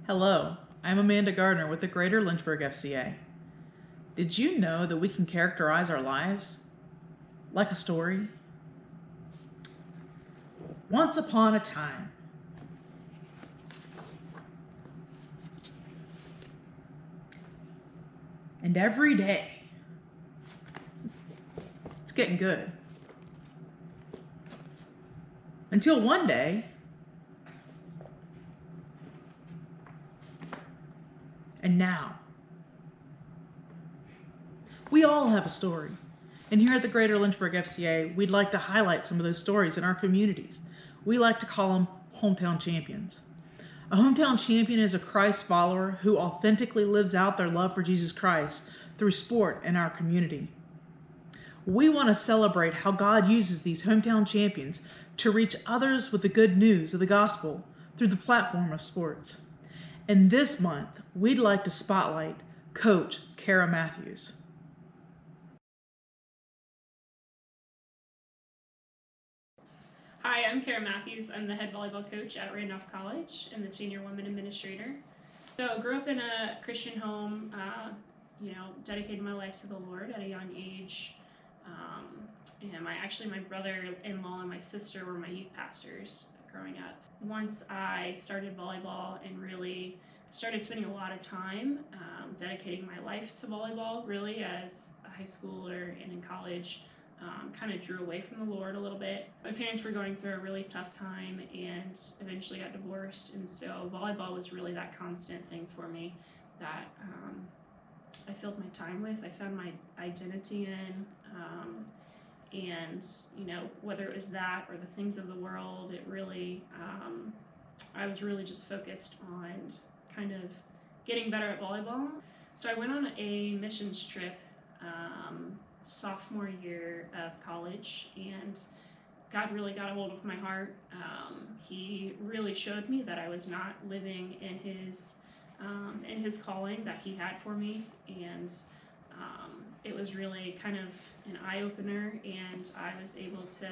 Hello, I'm Amanda Gardner with the Greater Lynchburg FCA. Did you know that we can characterize our lives like a story? Once upon a time. And every day. It's getting good. Until one day. And now. We all have a story. And here at the Greater Lynchburg FCA, we'd like to highlight some of those stories in our communities. We like to call them hometown champions. A hometown champion is a Christ follower who authentically lives out their love for Jesus Christ through sport in our community. We want to celebrate how God uses these hometown champions to reach others with the good news of the gospel through the platform of sports. And this month, we'd like to spotlight Coach Kara Matthews. Hi, I'm Kara Matthews. I'm the head volleyball coach at Randolph College and the senior women administrator. So I grew up in a Christian home, dedicated my life to the Lord at a young age. And my brother-in-law and my sister were my youth pastors growing up. Once I started volleyball and really started spending a lot of time dedicating my life to volleyball, really as a high schooler and in college, kind of drew away from the Lord a little bit. My parents were going through a really tough time and eventually got divorced, and so volleyball was really that constant thing for me that I filled my time with. I found my identity in, and whether it was that or the things of the world, it really I was really just focused on kind of getting better at volleyball. So I went on a missions trip sophomore year of college, and God really got a hold of my heart. He really showed me that I was not living in his calling that he had for me, and it was really kind of an eye-opener, and I was able to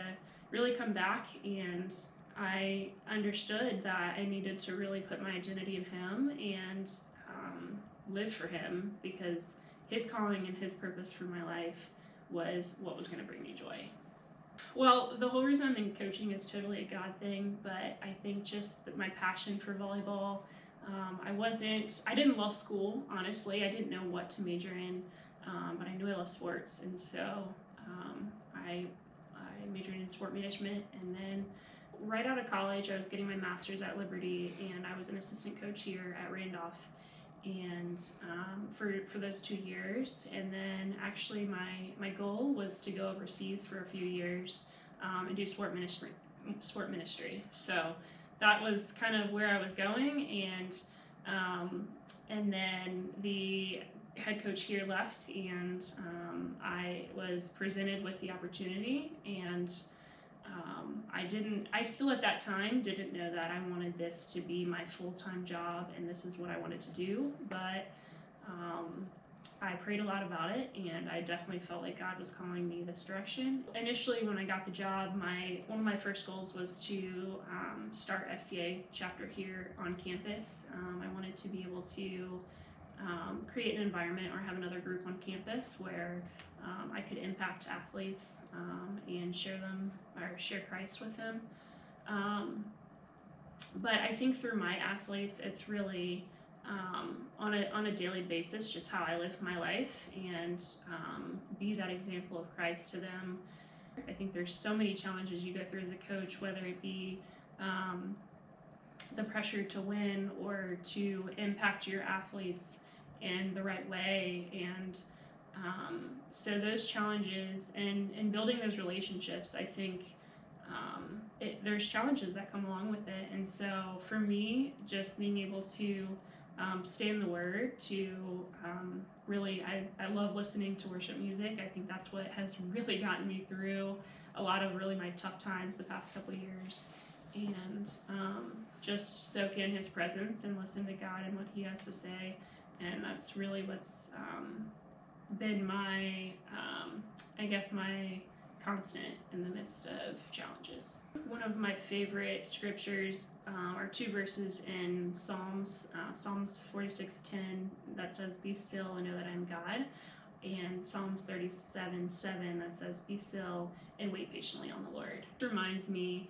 really come back, and I understood that I needed to really put my identity in him and live for him, because his calling and his purpose for my life was what was going to bring me joy. Well, the whole reason I'm in coaching is totally a God thing, but I think just my passion for volleyball. I didn't love school, honestly. I didn't know what to major in, but I knew I loved sports, and so I majored in sport management, and then right out of college, I was getting my master's at Liberty, and I was an assistant coach here at Randolph. And for those 2 years, and then actually my goal was to go overseas for a few years and do sport ministry. So that was kind of where I was going, and then the head coach here left, and I was presented with the opportunity, and I still at that time didn't know that I wanted this to be my full-time job and this is what I wanted to do, but I prayed a lot about it, and I definitely felt like God was calling me this direction. Initially, when I got the job, one of my first goals was to start FCA chapter here on campus. I wanted to be able to create an environment or have another group on campus where I could impact athletes and share Christ with them. But I think through my athletes, it's really on a daily basis just how I live my life and be that example of Christ to them. I think there's so many challenges you go through as a coach, whether it be the pressure to win or to impact your athletes in the right way, and so those challenges and building those relationships, I think there's challenges that come along with it. And so for me, just being able to stay in the Word, to really, I love listening to worship music. I think that's what has really gotten me through a lot of really my tough times the past couple years, and just soak in his presence and listen to God and what he has to say. And that's really what's been my constant in the midst of challenges. One of my favorite scriptures are two verses in Psalms 46:10 that says, "Be still and know that I'm God," and Psalms 37:7 that says, "Be still and wait patiently on the Lord." It reminds me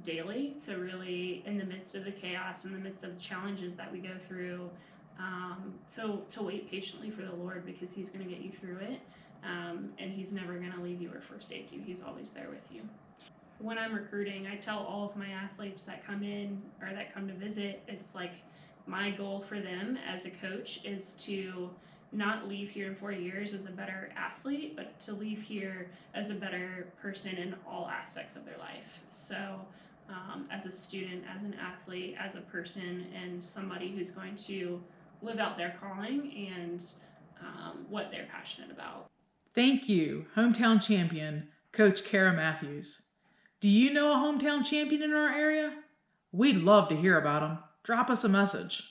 daily to really, in the midst of the chaos, in the midst of the challenges that we go through, to wait patiently for the Lord, because He's going to get you through it, and He's never going to leave you or forsake you. He's always there with you. When I'm recruiting, I tell all of my athletes that come in or that come to visit, it's like my goal for them as a coach is to not leave here in 4 years as a better athlete, but to leave here as a better person in all aspects of their life. So as a student, as an athlete, as a person, and somebody who's going to live out their calling and what they're passionate about. Thank you, hometown champion, Coach Kara Matthews. Do you know a hometown champion in our area? We'd love to hear about them. Drop us a message.